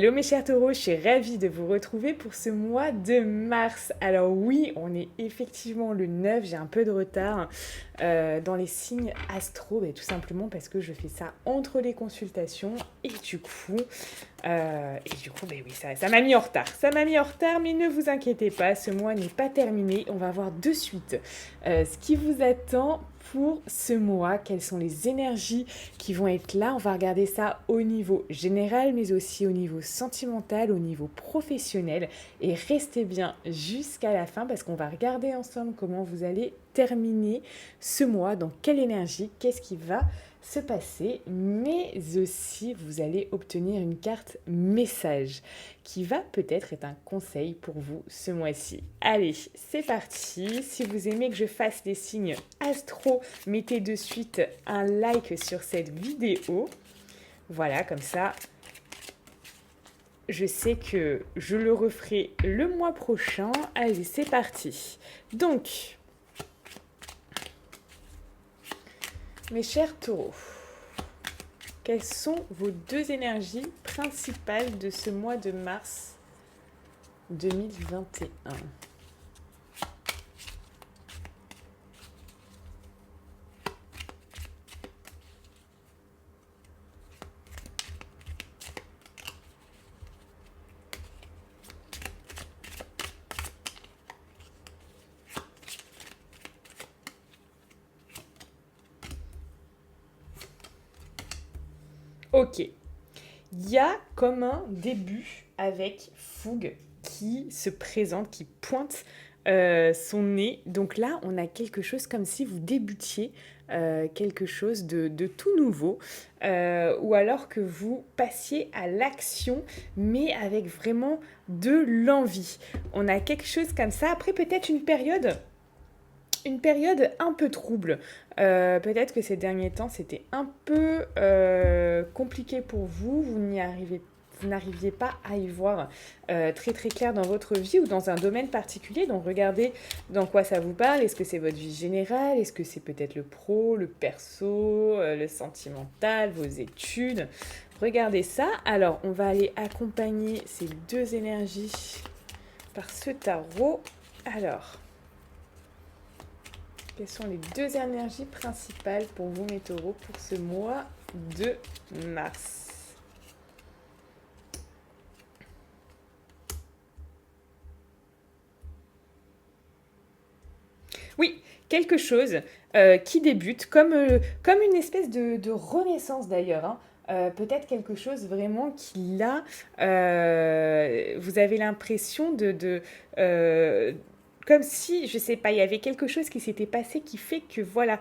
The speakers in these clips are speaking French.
Hello mes chers taureaux, je suis ravie de vous retrouver pour ce mois de mars. Alors oui, on est effectivement le 9, j'ai un peu de retard dans les signes astro, tout simplement parce que je fais ça entre les consultations et du coup, oui, ça m'a mis en retard. Ça m'a mis en retard, mais ne vous inquiétez pas, ce mois n'est pas terminé. On va voir de suite ce qui vous attend pour ce mois, quelles sont les énergies qui vont être là. On va regarder ça au niveau général, mais aussi au niveau sentimental, au niveau professionnel. Et restez bien jusqu'à la fin parce qu'on va regarder ensemble comment vous allez terminer ce mois, dans quelle énergie, qu'est-ce qui va se passer, mais aussi vous allez obtenir une carte message qui va peut-être être un conseil pour vous ce mois-ci. Allez, c'est parti. Si vous aimez que je fasse des signes astro, mettez de suite un like sur cette vidéo. Voilà, comme ça, je sais que je le referai le mois prochain. Allez, c'est parti. Donc, mes chers taureaux, quelles sont vos deux énergies principales de ce mois de mars 2021 ? Ok, il y a comme un début avec fougue qui se présente, qui pointe son nez. Donc là, on a quelque chose comme si vous débutiez quelque chose de tout nouveau, ou alors que vous passiez à l'action, mais avec vraiment de l'envie. On a quelque chose comme ça. Après, peut-être une période un peu trouble. Peut-être que ces derniers temps, c'était un peu compliqué pour vous. Vous n'arriviez pas à y voir très très clair dans votre vie ou dans un domaine particulier. Donc regardez dans quoi ça vous parle. Est-ce que c'est votre vie générale? Est-ce que c'est peut-être le pro, le perso, le sentimental, vos études? Regardez ça. Alors, on va aller accompagner ces deux énergies par ce tarot. Alors, quelles sont les deux énergies principales pour vous, mes taureaux, pour ce mois de mars? Oui, quelque chose qui débute, comme une espèce de renaissance d'ailleurs. Hein. Peut-être quelque chose vraiment qui là, vous avez l'impression comme si, je sais pas, il y avait quelque chose qui s'était passé qui fait que voilà,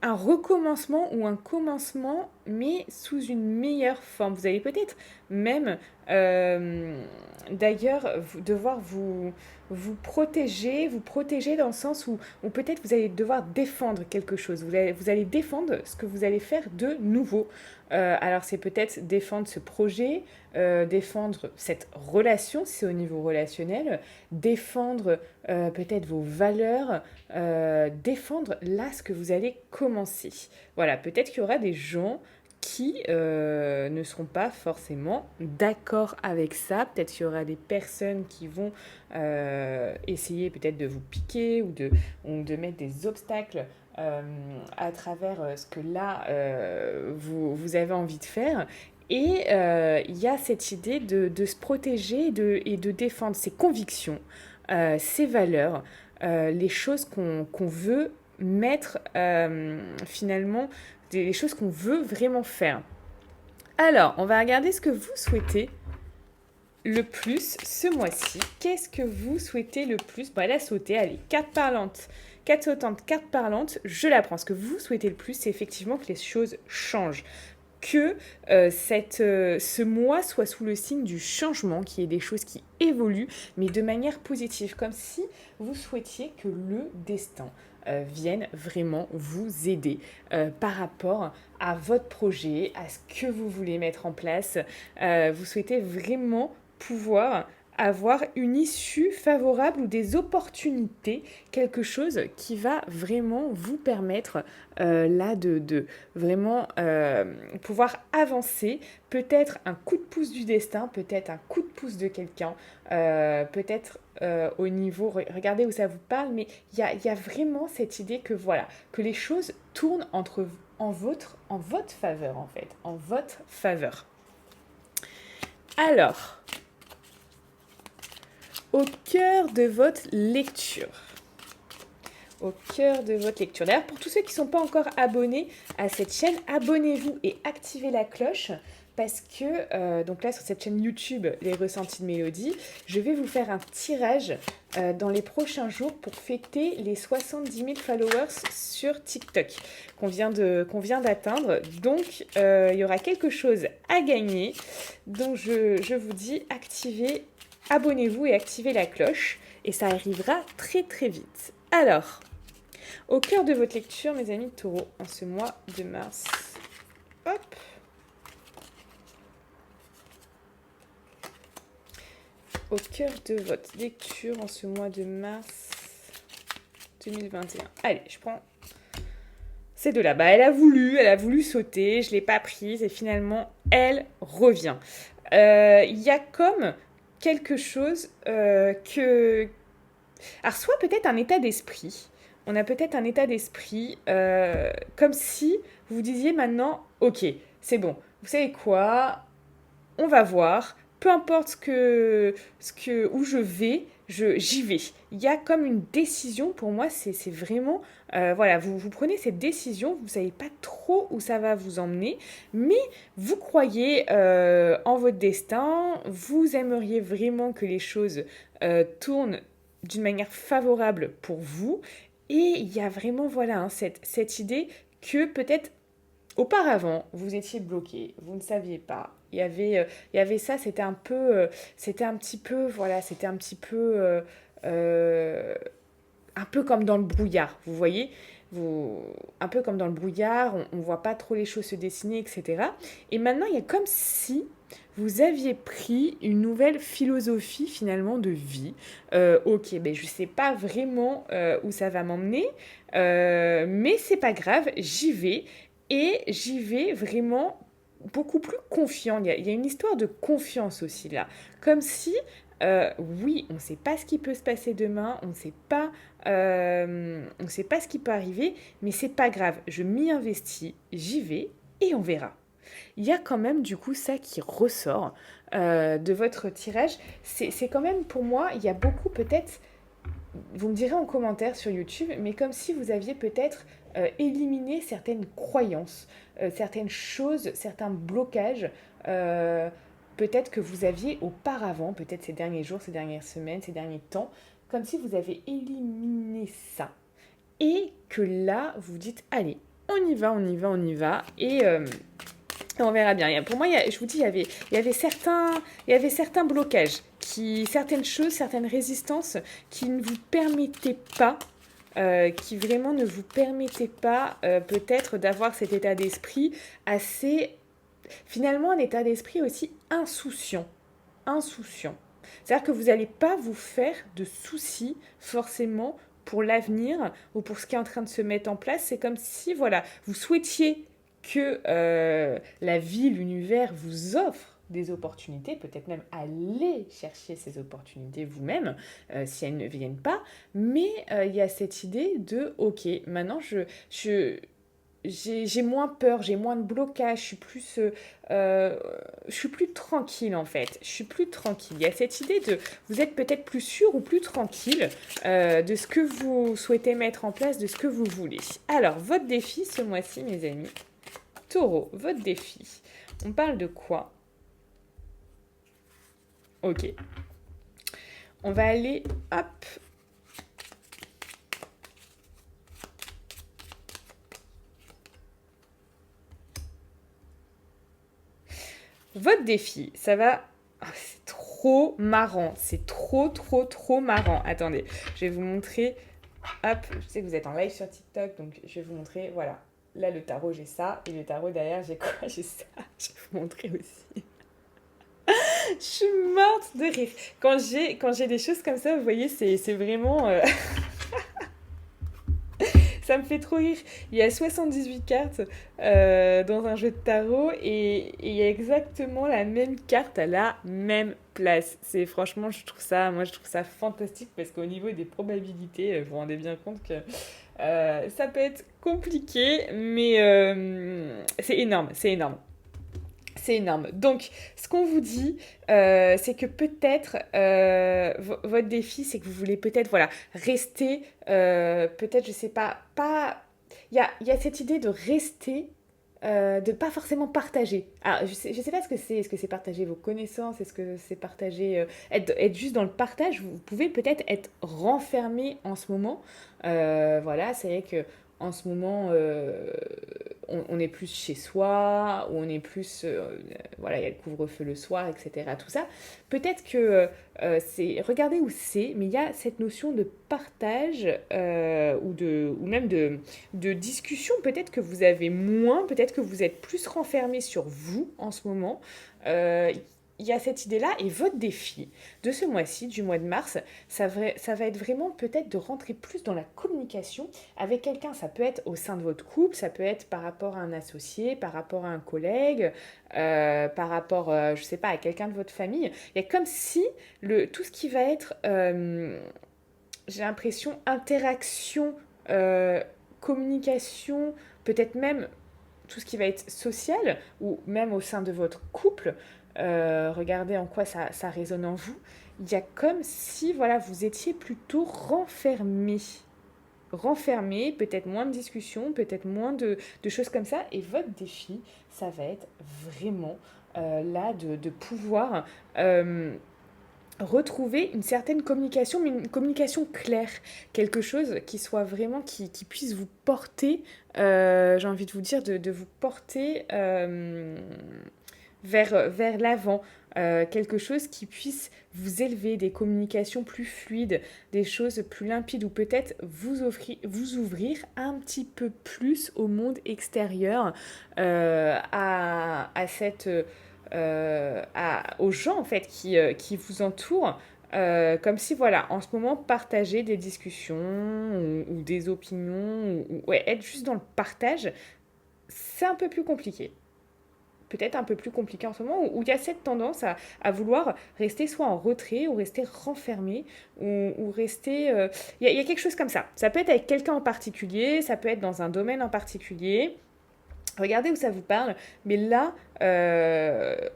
un recommencement ou un commencement, mais sous une meilleure forme. Vous allez peut-être même, d'ailleurs, devoir vous protéger dans le sens où peut-être vous allez devoir défendre quelque chose. Vous allez défendre ce que vous allez faire de nouveau. Alors c'est peut-être défendre ce projet, défendre cette relation, si c'est au niveau relationnel, défendre peut-être vos valeurs, défendre là ce que vous allez commencer. Voilà, peut-être qu'il y aura des gens qui ne seront pas forcément d'accord avec ça. Peut-être qu'il y aura des personnes qui vont essayer peut-être de vous piquer ou de mettre des obstacles à travers ce que là, vous avez envie de faire. Et il y a cette idée de se protéger et de défendre ses convictions, ses valeurs, les choses qu'on veut mettre finalement, les choses qu'on veut vraiment faire. Alors, on va regarder ce que vous souhaitez le plus ce mois-ci. Qu'est-ce que vous souhaitez le plus? Bon, elle a sauté, allez, carte parlante. Carte sautante, carte parlante, je la prends. Ce que vous souhaitez le plus, c'est effectivement que les choses changent. Que ce mois soit sous le signe du changement, qu'il y ait des choses qui évoluent, mais de manière positive, comme si vous souhaitiez que le destin vienne vraiment vous aider par rapport à votre projet, à ce que vous voulez mettre en place. Vous souhaitez vraiment pouvoir avoir une issue favorable ou des opportunités, quelque chose qui va vraiment vous permettre là de vraiment pouvoir avancer, peut-être un coup de pouce du destin, peut-être un coup de pouce de quelqu'un, peut-être au niveau, regardez où ça vous parle, mais il y a vraiment cette idée que voilà, que les choses tournent en votre faveur en fait, en votre faveur. Alors, au cœur de votre lecture. Au cœur de votre lecture. D'ailleurs, pour tous ceux qui ne sont pas encore abonnés à cette chaîne, abonnez-vous et activez la cloche parce que, donc là, sur cette chaîne YouTube, Les Ressentis de Mélodie, je vais vous faire un tirage dans les prochains jours pour fêter les 70 000 followers sur TikTok qu'on vient d'atteindre. Donc, il y aura quelque chose à gagner. Donc, je vous dis, abonnez-vous et activez la cloche et ça arrivera très très vite. Alors, au cœur de votre lecture, mes amis taureaux, en ce mois de mars, hop, au cœur de votre lecture en ce mois de mars 2021. Allez, je prends ces deux-là. Bah, elle a voulu sauter, je ne l'ai pas prise et finalement, elle revient. Il y a comme quelque chose que... Alors, soit peut-être un état d'esprit. On a peut-être un état d'esprit comme si vous disiez maintenant, ok, c'est bon, vous savez quoi, on va voir, peu importe où je vais, j'y vais. Il y a comme une décision, pour moi, c'est vraiment, voilà, vous prenez cette décision, vous ne savez pas trop où ça va vous emmener, mais vous croyez en votre destin, vous aimeriez vraiment que les choses tournent d'une manière favorable pour vous, et il y a vraiment, voilà, hein, cette idée que peut-être auparavant, vous étiez bloqué, vous ne saviez pas. Il y avait ça, c'était un petit peu, voilà, c'était un peu comme dans le brouillard, vous voyez, un peu comme dans le brouillard, on ne voit pas trop les choses se dessiner, etc. Et maintenant, il y a comme si vous aviez pris une nouvelle philosophie finalement de vie. Ok, ben je ne sais pas vraiment où ça va m'emmener, mais c'est pas grave, j'y vais. Et j'y vais vraiment beaucoup plus confiant. Il y a une histoire de confiance aussi là. Comme si, oui, on ne sait pas ce qui peut se passer demain, on sait pas ce qui peut arriver, mais c'est pas grave. Je m'y investis, j'y vais et on verra. Il y a quand même du coup ça qui ressort de votre tirage. C'est quand même pour moi, il y a beaucoup peut-être vous me direz en commentaire sur YouTube, mais comme si vous aviez peut-être éliminé certaines croyances, certaines choses, certains blocages, peut-être que vous aviez auparavant, peut-être ces derniers jours, ces dernières semaines, ces derniers temps, comme si vous avez éliminé ça. Et que là, vous dites, allez, on y va, on y va, on y va. Et on verra bien. Pour moi, je vous dis, il y avait certains blocages, certaines choses, certaines résistances qui ne vous permettaient pas, qui vraiment ne vous permettaient pas peut-être d'avoir cet état d'esprit assez, finalement un état d'esprit aussi insouciant. Insouciant. C'est-à-dire que vous n'allez pas vous faire de soucis forcément pour l'avenir ou pour ce qui est en train de se mettre en place. C'est comme si, voilà, vous souhaitiez que la vie, l'univers vous offre des opportunités, peut-être même aller chercher ces opportunités vous-même, si elles ne viennent pas, mais il y a cette idée de, ok, maintenant j'ai moins peur, j'ai moins de blocage, je suis plus tranquille en fait, je suis plus tranquille. Il y a cette idée de, vous êtes peut-être plus sûr ou plus tranquille de ce que vous souhaitez mettre en place, de ce que vous voulez. Alors, votre défi ce mois-ci, mes amis, Taureau, votre défi, on parle de quoi? Ok. On va aller, hop. Votre défi, ça va... Oh, c'est trop marrant. C'est trop, trop, trop marrant. Attendez, je vais vous montrer. Hop, je sais que vous êtes en live sur TikTok, donc je vais vous montrer. Voilà. Là, le tarot, j'ai ça. Et le tarot derrière, j'ai quoi? J'ai ça. Je vais vous montrer aussi. Je suis morte de rire. Quand j'ai des choses comme ça, vous voyez, c'est vraiment... ça me fait trop rire. Il y a 78 cartes dans un jeu de tarot et il y a exactement la même carte à la même place. C'est franchement, je trouve ça fantastique parce qu'au niveau des probabilités, vous vous rendez bien compte que ça peut être compliqué, mais c'est énorme, c'est énorme. C'est énorme. Donc, ce qu'on vous dit, c'est que peut-être votre défi, c'est que vous voulez peut-être, voilà, rester, peut-être, je sais pas, pas. Il y a cette idée de rester, de pas forcément partager. Alors, je sais pas ce que c'est. Est-ce que c'est partager vos connaissances? Est-ce que c'est partager, être juste dans le partage? Vous pouvez peut-être être renfermé en ce moment. Voilà, c'est vrai que en ce moment, on est plus chez soi, ou on est plus, voilà, il y a le couvre-feu le soir, etc. Tout ça. Peut-être que c'est, regardez où c'est, mais il y a cette notion de partage ou même de discussion. Peut-être que vous avez moins, peut-être que vous êtes plus renfermé sur vous en ce moment. Euh, il y a cette idée-là et votre défi de ce mois-ci, du mois de mars, ça va être vraiment peut-être de rentrer plus dans la communication avec quelqu'un. Ça peut être au sein de votre couple, ça peut être par rapport à un associé, par rapport à un collègue, par rapport, je sais pas, à quelqu'un de votre famille. Il y a comme si tout ce qui va être, j'ai l'impression, interaction, euh, communication, peut-être même tout ce qui va être social, ou même au sein de votre couple, regardez en quoi ça résonne en vous, il y a comme si voilà, vous étiez plutôt renfermé. Renfermé, peut-être moins de discussions, peut-être moins de choses comme ça. Et votre défi, ça va être vraiment là de pouvoir retrouver une certaine communication, mais une communication claire, quelque chose qui soit vraiment, qui puisse vous porter, j'ai envie de vous dire, de vous porter vers l'avant, quelque chose qui puisse vous élever, des communications plus fluides, des choses plus limpides, ou peut-être vous ouvrir un petit peu plus au monde extérieur, à cette aux gens en fait qui vous entourent, comme si voilà, en ce moment, partager des discussions ou des opinions, ouais, être juste dans le partage, c'est un peu plus compliqué. Peut-être un peu plus compliqué en ce moment, où il y a cette tendance à vouloir rester soit en retrait, ou rester renfermé, ou rester... il y a quelque chose comme ça. Ça peut être avec quelqu'un en particulier, ça peut être dans un domaine en particulier. Regardez où ça vous parle, mais là,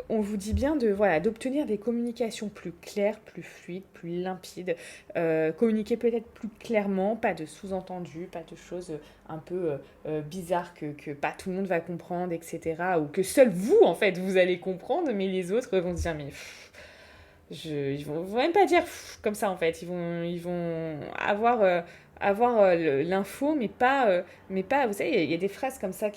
on vous dit bien de voilà d'obtenir des communications plus claires, plus fluides, plus limpides, communiquer peut-être plus clairement, pas de sous-entendus, pas de choses un peu bizarres que pas tout le monde va comprendre, etc. Ou que seul vous, en fait, vous allez comprendre, mais les autres vont se dire, mais ils vont même pas dire comme ça en fait. Ils vont avoir l'info, mais pas. Vous savez, il y a des phrases comme ça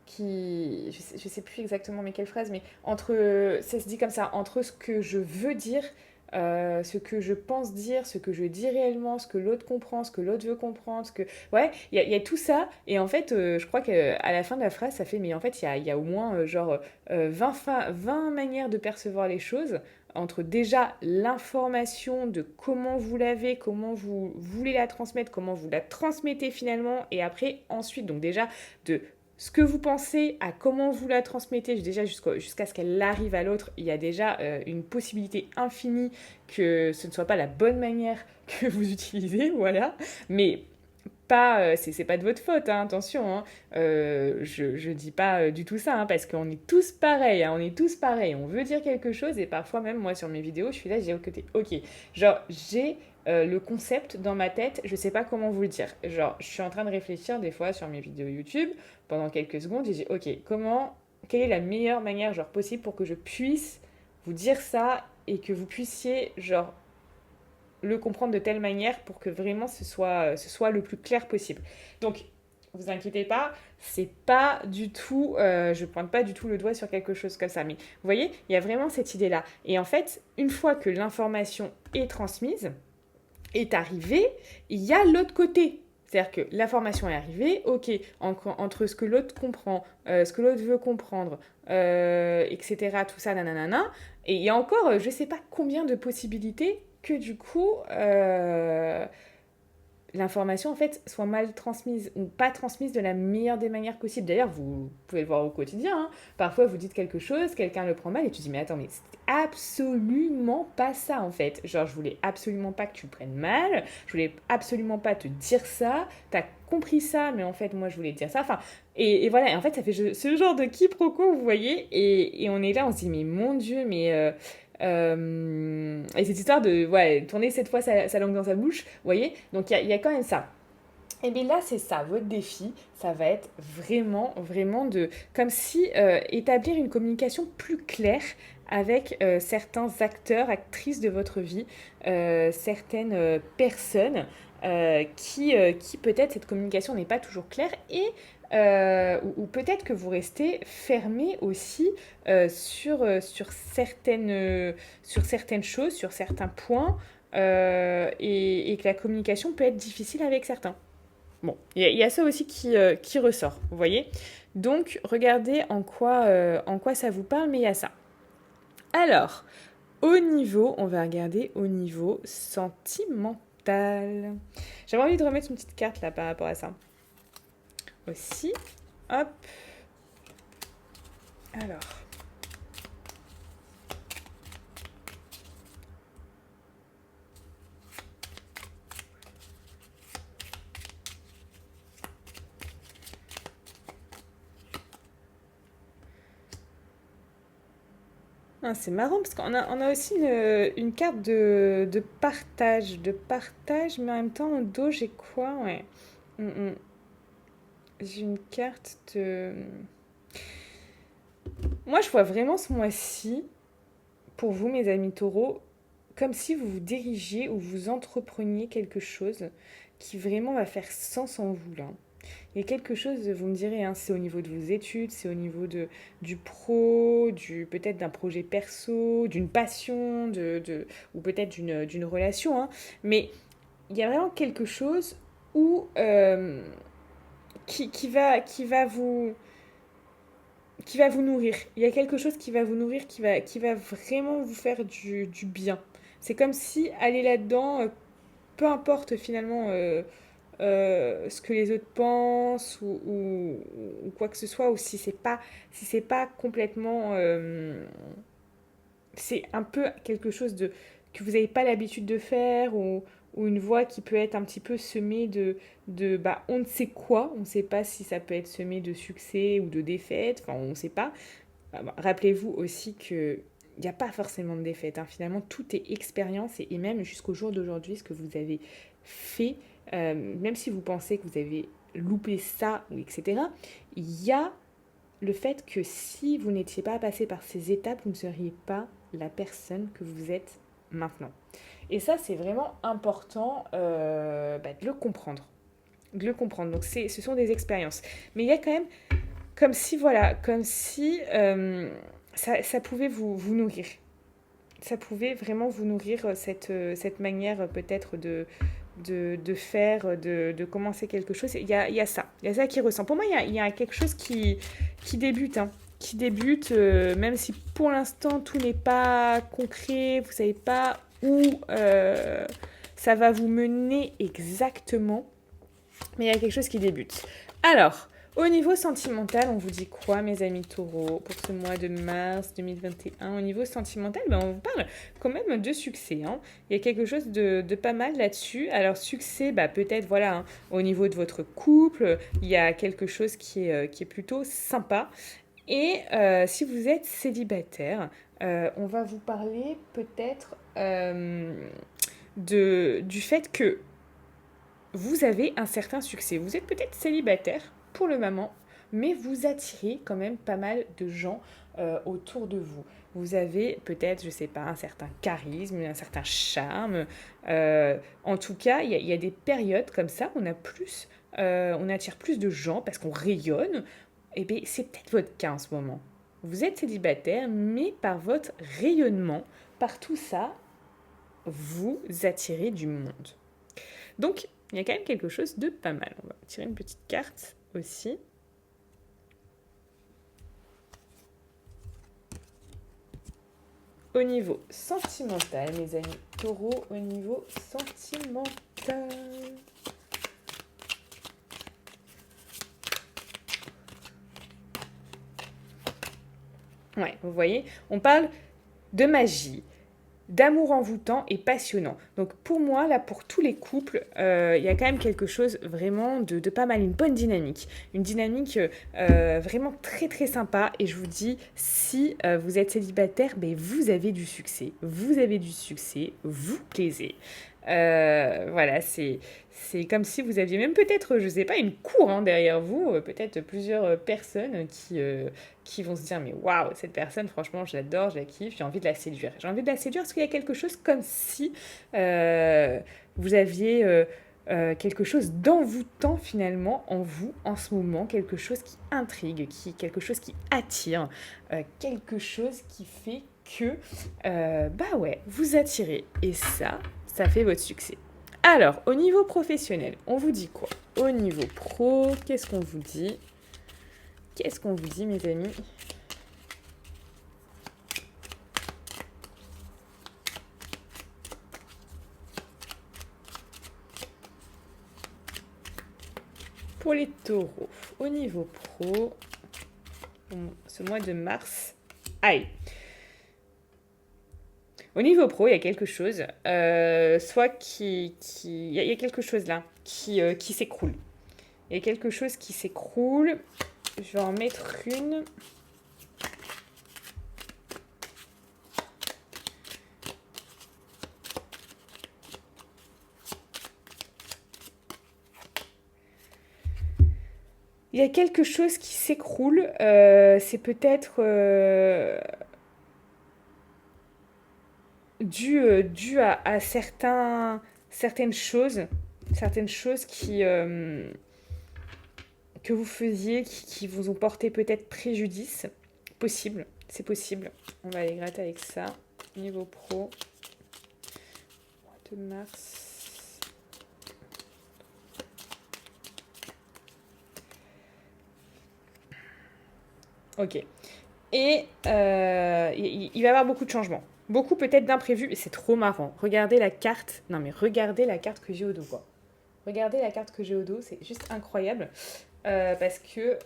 je sais plus exactement mais quelle phrase, mais ça se dit comme ça, entre ce que je veux dire, ce que je pense dire, ce que je dis réellement, ce que l'autre comprend, ce que l'autre veut comprendre, ouais, il y a tout ça, et en fait, je crois qu'à la fin de la phrase, ça fait, mais en fait, il y a au moins genre 20 manières de percevoir les choses, entre déjà l'information de comment vous l'avez, comment vous voulez la transmettre, comment vous la transmettez finalement, et après, ensuite, donc déjà, de ce que vous pensez à comment vous la transmettez, déjà jusqu'à ce qu'elle arrive à l'autre, il y a déjà une possibilité infinie que ce ne soit pas la bonne manière que vous utilisez, voilà. Mais pas, c'est pas de votre faute, hein, attention. Hein. Je dis pas du tout ça, hein, parce qu'on est tous pareils, hein, on est tous pareils. On veut dire quelque chose, et parfois même moi sur mes vidéos, je suis là, j'ai au côté, ok, genre j'ai le concept dans ma tête, je sais pas comment vous le dire. Genre, je suis en train de réfléchir des fois sur mes vidéos YouTube pendant quelques secondes, et j'ai, ok, quelle est la meilleure manière genre possible pour que je puisse vous dire ça, et que vous puissiez genre le comprendre de telle manière pour que vraiment ce soit le plus clair possible. Donc, vous inquiétez pas, c'est pas du tout, je pointe pas du tout le doigt sur quelque chose comme ça, mais vous voyez, il y a vraiment cette idée-là. Et en fait, une fois que l'information est transmise, est arrivée, il y a l'autre côté. C'est-à-dire que l'information est arrivée, ok, entre ce que l'autre comprend, ce que l'autre veut comprendre, etc., tout ça, nanana, Et il y a encore, je ne sais pas combien de possibilités que du coup, l'information en fait soit mal transmise ou pas transmise de la meilleure des manières possibles. D'ailleurs, vous pouvez le voir au quotidien, hein. Parfois vous dites quelque chose, quelqu'un le prend mal et tu dis mais attends, mais c'était absolument pas ça en fait. Genre je voulais absolument pas que tu le prennes mal, je voulais absolument pas te dire ça, t'as compris ça, mais en fait moi je voulais te dire ça. Enfin, et voilà, et en fait ça fait ce genre de quiproquo, vous voyez, et on est là, on se dit mais mon Dieu, mais et cette histoire de ouais, tourner cette fois sa langue dans sa bouche, vous voyez, donc il y a quand même ça. Et bien là, c'est ça, votre défi, ça va être vraiment, vraiment de, comme si établir une communication plus claire avec certains acteurs, actrices de votre vie, certaines personnes qui peut-être cette communication n'est pas toujours claire et ou peut-être que vous restez fermé aussi sur certaines choses, sur certains points et que la communication peut être difficile avec certains. Bon, il y a ça aussi qui ressort, vous voyez. Donc, regardez en quoi ça vous parle, mais il y a ça. Alors, on va regarder au niveau sentimental. J'avais envie de remettre une petite carte là par rapport à ça. Aussi, hop. Alors, ah, c'est marrant parce on a aussi une carte de partage, mais en même temps, au dos, j'ai quoi? Ouais. Mm, mm. J'ai une carte de... Moi, je vois vraiment ce mois-ci, pour vous, mes amis taureaux, comme si vous vous dirigiez ou vous entrepreniez quelque chose qui vraiment va faire sens en vous, là. Il y a quelque chose, vous me direz, hein, c'est au niveau de vos études, c'est au niveau du pro, peut-être d'un projet perso, d'une passion, ou peut-être d'une relation, hein. Mais il y a vraiment quelque chose où, qui va vous nourrir. Il y a quelque chose qui va vous nourrir, qui va vraiment vous faire du bien. C'est comme si aller là-dedans, peu importe finalement ce que les autres pensent ou quoi que ce soit, ou si c'est pas complètement... c'est un peu quelque chose que vous n'avez pas l'habitude de faire ou une voix qui peut être un petit peu semée de bah, on ne sait quoi, on ne sait pas si ça peut être semé de succès ou de défaite, enfin on ne sait pas. Rappelez-vous aussi que il n'y a pas forcément de défaite, hein. Finalement, tout est expérience et même jusqu'au jour d'aujourd'hui, ce que vous avez fait, même si vous pensez que vous avez loupé ça, ou etc., il y a le fait que si vous n'étiez pas passé par ces étapes, vous ne seriez pas la personne que vous êtes maintenant. Et ça, c'est vraiment important de le comprendre. De le comprendre. Donc, ce sont des expériences. Mais il y a quand même comme si, voilà, comme si ça pouvait vous nourrir. Ça pouvait vraiment vous nourrir cette manière peut-être de faire, de commencer quelque chose. Il y a ça. Il y a ça qui ressent. Pour moi, il y a quelque chose qui débute. Hein, qui débute, même si pour l'instant tout n'est pas concret, vous ne savez pas où ça va vous mener exactement. Mais il y a quelque chose qui débute. Alors, au niveau sentimental, on vous dit quoi, mes amis taureaux, pour ce mois de mars 2021? Au niveau sentimental, ben, on vous parle quand même de succès, hein. Il y a quelque chose de pas mal là-dessus. Alors, succès, bah, peut-être, voilà, hein, au niveau de votre couple, il y a quelque chose qui est plutôt sympa. Et si vous êtes célibataire, on va vous parler peut-être du fait que vous avez un certain succès. Vous êtes peut-être célibataire pour le moment, mais vous attirez quand même pas mal de gens autour de vous. Vous avez peut-être, je ne sais pas, un certain charisme, un certain charme. En tout cas, il y a des périodes comme ça où on attire plus de gens parce qu'on rayonne. Et bien, c'est peut-être votre cas en ce moment. Vous êtes célibataire, mais par votre rayonnement, par tout ça, vous attirez du monde. Donc, il y a quand même quelque chose de pas mal. On va tirer une petite carte aussi. au niveau sentimental, mes amis taureaux, au niveau sentimental. Ouais, vous voyez, on parle de magie, d'amour envoûtant et passionnant. Donc pour moi, là, pour tous les couples, il y a quand même quelque chose vraiment de pas mal, une bonne dynamique. Une dynamique vraiment très très sympa. Et je vous dis, si vous êtes célibataire, ben, vous avez du succès. Vous avez du succès, vous plaisez. Voilà, c'est comme si vous aviez même peut-être, je sais pas, une cour hein, derrière vous, peut-être plusieurs personnes qui vont se dire mais waouh, cette personne, franchement, je l'adore, je la kiffe, j'ai envie de la séduire. J'ai envie de la séduire parce qu'il y a quelque chose comme si vous aviez quelque chose d'envoûtant finalement en vous en ce moment, quelque chose qui intrigue, quelque chose qui attire, quelque chose qui fait que, bah ouais, vous attirez. Et ça fait votre succès. Alors, au niveau professionnel, on vous dit quoi? Au niveau pro, qu'est-ce qu'on vous dit? Qu'est-ce qu'on vous dit, mes amis? Pour les taureaux, au niveau pro, ce mois de mars, aïe. Au niveau pro, il y a quelque chose, soit il y a quelque chose là qui s'écroule. Il y a quelque chose qui s'écroule. Je vais en mettre une. Il y a quelque chose qui s'écroule. C'est peut-être dû à certaines choses que vous faisiez qui vous ont porté peut-être préjudice. Possible, c'est possible. On va aller gratter avec ça. Niveau pro. Mois de mars. Ok. Et il va y avoir beaucoup de changements. Beaucoup peut-être d'imprévus. Et c'est trop marrant. Regardez la carte. Non mais regardez la carte que j'ai au dos, quoi. Regardez la carte que j'ai au dos. C'est juste incroyable. Parce que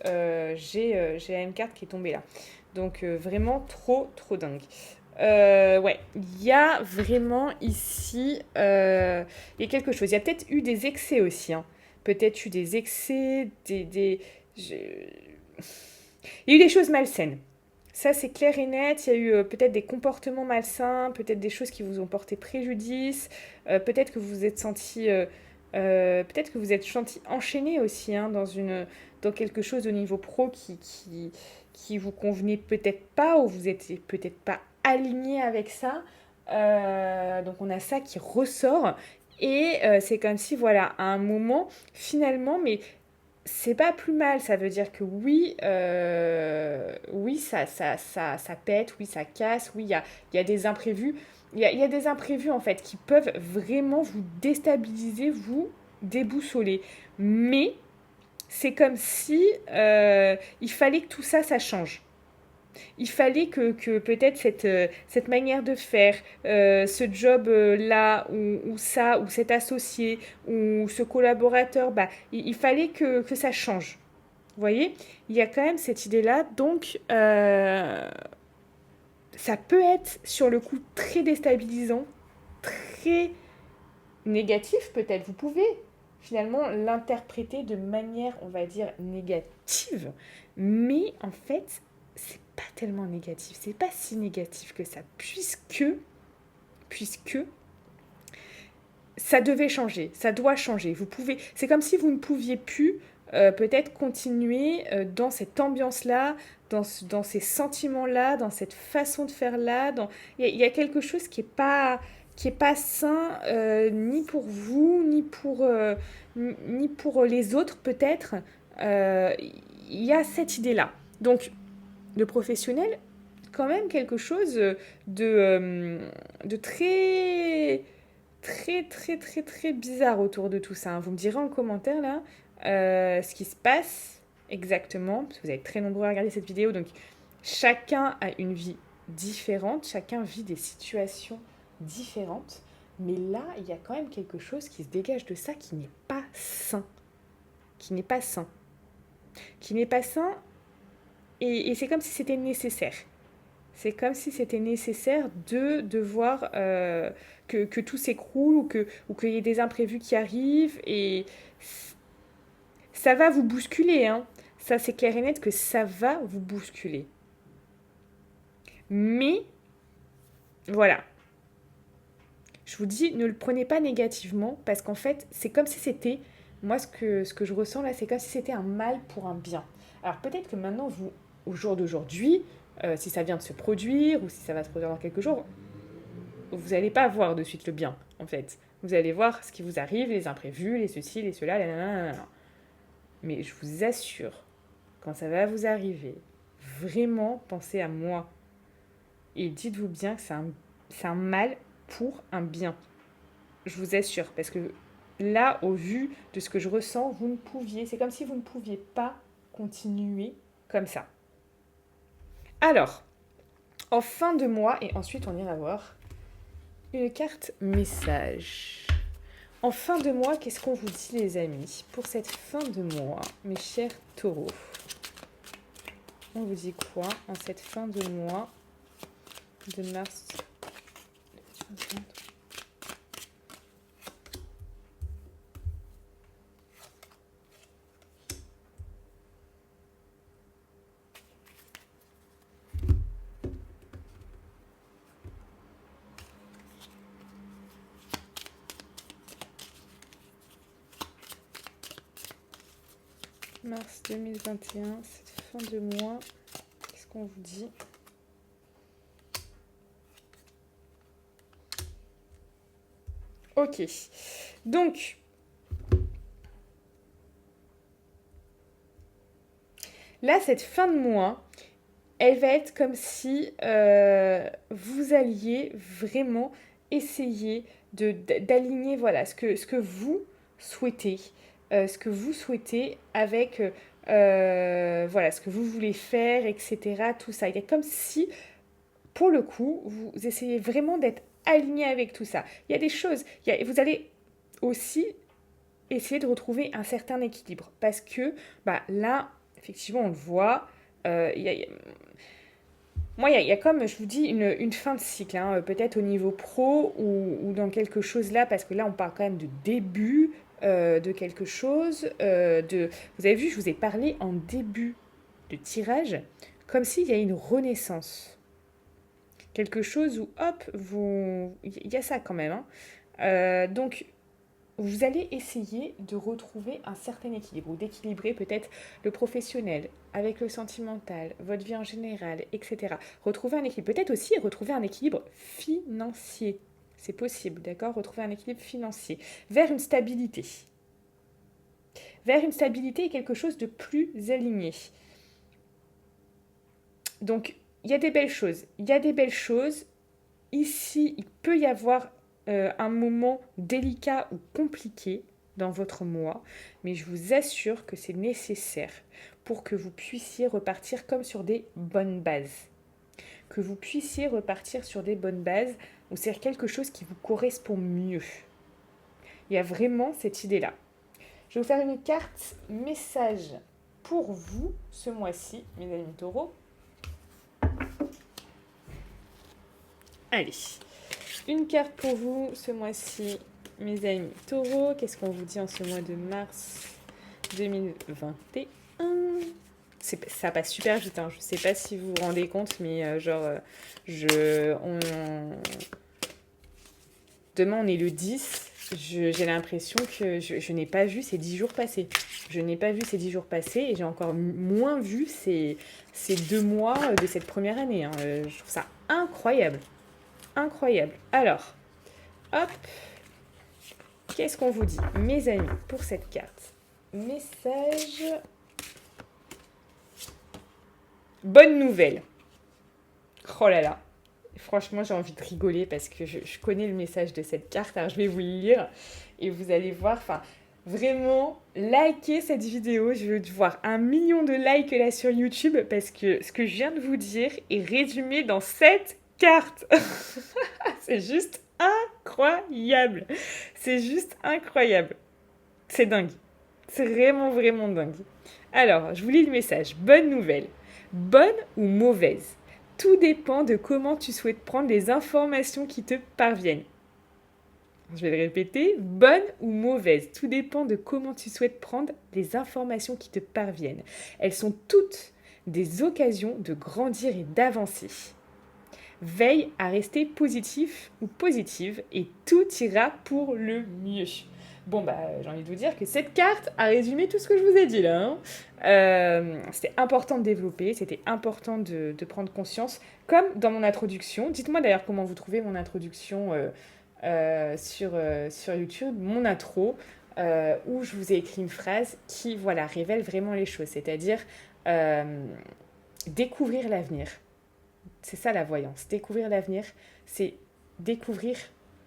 j'ai la même carte qui est tombée là. Donc vraiment trop dingue. Ouais, il y a vraiment ici il y a quelque chose. Il y a peut-être eu des excès aussi. Hein. Peut-être eu des excès, il y a eu des choses malsaines. Ça, c'est clair et net. Il y a eu peut-être des comportements malsains, peut-être des choses qui vous ont porté préjudice. Peut-être que vous vous êtes senti, peut-être que vous êtes senti enchaîné aussi hein, dans quelque chose au niveau pro qui vous convenait peut-être pas ou vous étiez peut-être pas aligné avec ça. Donc on a ça qui ressort et c'est comme si voilà à un moment finalement mais c'est pas plus mal, ça veut dire que oui, oui ça pète, oui ça casse, oui il y a des imprévus. Il y a des imprévus en fait qui peuvent vraiment vous déstabiliser, vous déboussoler. Mais c'est comme si il fallait que tout ça, ça change. Il fallait que peut-être cette manière de faire, ce job-là, ou ça, ou cet associé, ou ce collaborateur, bah, il fallait que ça change. Vous voyez, il y a quand même cette idée-là. Donc, ça peut être sur le coup très déstabilisant, très négatif peut-être. Vous pouvez finalement l'interpréter de manière, on va dire, négative. Mais en fait, c'est pas tellement négatif. C'est pas si négatif que ça. Puisque ça devait changer, ça doit changer. Vous pouvez, c'est comme si vous ne pouviez plus peut-être continuer dans cette ambiance-là, dans ces sentiments-là, dans cette façon de faire-là. Il y a quelque chose qui est pas sain ni pour vous, ni pour les autres peut-être. Il y a cette idée-là. Donc, le professionnel, quand même quelque chose de très bizarre autour de tout ça. Hein. Vous me direz en commentaire là ce qui se passe exactement, parce que vous êtes très nombreux à regarder cette vidéo, donc chacun a une vie différentes, chacun vit des situations différentes, mais là, il y a quand même quelque chose qui se dégage de ça qui n'est pas sain. Qui n'est pas sain. Qui n'est pas sain, et c'est comme si c'était nécessaire. C'est comme si c'était nécessaire de devoir que tout s'écroule ou qu'il y ait des imprévus qui arrivent. Et ça va vous bousculer. Hein. Ça, c'est clair et net que ça va vous bousculer. Mais, voilà. Je vous dis, ne le prenez pas négativement parce qu'en fait, c'est comme si c'était... Moi, ce que je ressens là, c'est comme si c'était un mal pour un bien. Alors peut-être que maintenant, vous, au jour d'aujourd'hui, si ça vient de se produire ou si ça va se produire dans quelques jours, vous n'allez pas voir de suite le bien, en fait. Vous allez voir ce qui vous arrive, les imprévus, les ceci, les cela, nanana. Mais je vous assure, quand ça va vous arriver, vraiment pensez à moi. Et dites-vous bien que c'est un mal pour un bien. Je vous assure, parce que là, au vu de ce que je ressens, vous ne pouviez, c'est comme si vous ne pouviez pas continuer comme ça. Alors, en fin de mois, et ensuite on ira voir une carte message. En fin de mois, qu'est-ce qu'on vous dit les amis? Pour cette fin de mois, mes chers taureaux, on vous dit quoi en cette fin de mois de mars 2023? Mars 2021, cette fin de mois, qu'est-ce qu'on vous dit? Ok, donc, là, cette fin de mois, elle va être comme si vous alliez vraiment essayer d'aligner voilà, ce que vous souhaitez. Ce que vous souhaitez avec voilà, ce que vous voulez faire, etc. Tout ça. Il y a comme si, pour le coup, vous essayez vraiment d'être aligné avec tout ça. Il y a des choses, vous allez aussi essayer de retrouver un certain équilibre. Parce que bah, là, effectivement, on le voit, moi, il y a comme, je vous dis, une fin de cycle, hein, peut-être au niveau pro ou dans quelque chose là, parce que là, on parle quand même de début de quelque chose. Vous avez vu, je vous ai parlé en début de tirage, comme s'il y a une renaissance. Quelque chose où, hop, il y a ça quand même. Hein. Donc, vous allez essayer de retrouver un certain équilibre ou d'équilibrer peut-être le professionnel avec le sentimental, votre vie en général, etc. Retrouver un équilibre. Peut-être aussi retrouver un équilibre financier. C'est possible, d'accord? Retrouver un équilibre financier vers une stabilité. Vers une stabilité et quelque chose de plus aligné. Donc, il y a des belles choses. Il y a des belles choses. Ici, il peut y avoir un moment délicat ou compliqué dans votre mois, mais je vous assure que c'est nécessaire pour que vous puissiez repartir comme sur des bonnes bases. Que vous puissiez repartir sur des bonnes bases où c'est quelque chose qui vous correspond mieux. Il y a vraiment cette idée-là. Je vais vous faire une carte message pour vous ce mois-ci, mes amis taureaux. Allez, une carte pour vous ce mois-ci, mes amis taureaux. Qu'est-ce qu'on vous dit en ce mois de mars 2021? Ça passe super vite, hein. Je ne sais pas si vous vous rendez compte, mais demain on est le 10. J'ai l'impression que je n'ai pas vu ces 10 jours passer. Je n'ai pas vu ces 10 jours passer et j'ai encore moins vu ces 2 mois de cette première année. Hein. Je trouve ça incroyable. Incroyable. Alors, hop, qu'est-ce qu'on vous dit, mes amis, pour cette carte? Message. Bonne nouvelle. Oh là là. Franchement, j'ai envie de rigoler parce que je connais le message de cette carte. Alors, je vais vous le lire et vous allez voir. Enfin, Vraiment, likez cette vidéo. Je veux voir 1 million de likes là sur YouTube parce que ce que je viens de vous dire est résumé dans cette carte. C'est juste incroyable. C'est juste incroyable. C'est dingue. C'est vraiment, vraiment dingue. Alors, je vous lis le message. Bonne nouvelle. Bonne ou mauvaise? Tout dépend de comment tu souhaites prendre les informations qui te parviennent. Je vais le répéter. Bonne ou mauvaise? Tout dépend de comment tu souhaites prendre les informations qui te parviennent. Elles sont toutes des occasions de grandir et d'avancer. Veille à rester positif ou positive et tout ira pour le mieux. Bon, bah, j'ai envie de vous dire que cette carte a résumé tout ce que je vous ai dit là. C'était important de développer, c'était important de prendre conscience, comme dans mon introduction. Dites-moi d'ailleurs comment vous trouvez mon introduction sur YouTube, mon intro, où je vous ai écrit une phrase qui voilà, révèle vraiment les choses, c'est-à-dire découvrir l'avenir. C'est ça la voyance. Découvrir l'avenir, c'est découvrir,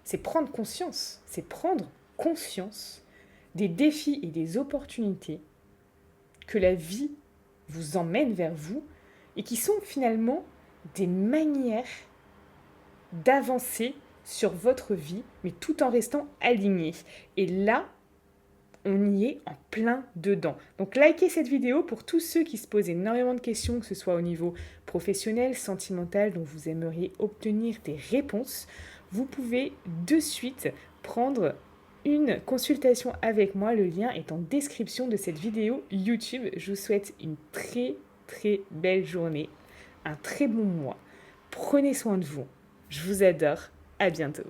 c'est prendre conscience. C'est prendre conscience des défis et des opportunités que la vie vous emmène vers vous et qui sont finalement des manières d'avancer sur votre vie, mais tout en restant aligné. Et là, on y est en plein dedans. Donc likez cette vidéo pour tous ceux qui se posent énormément de questions, que ce soit au niveau professionnel, sentimental, dont vous aimeriez obtenir des réponses. Vous pouvez de suite prendre une consultation avec moi. Le lien est en description de cette vidéo YouTube. Je vous souhaite une très très belle journée, un très bon mois. Prenez soin de vous. Je vous adore. À bientôt.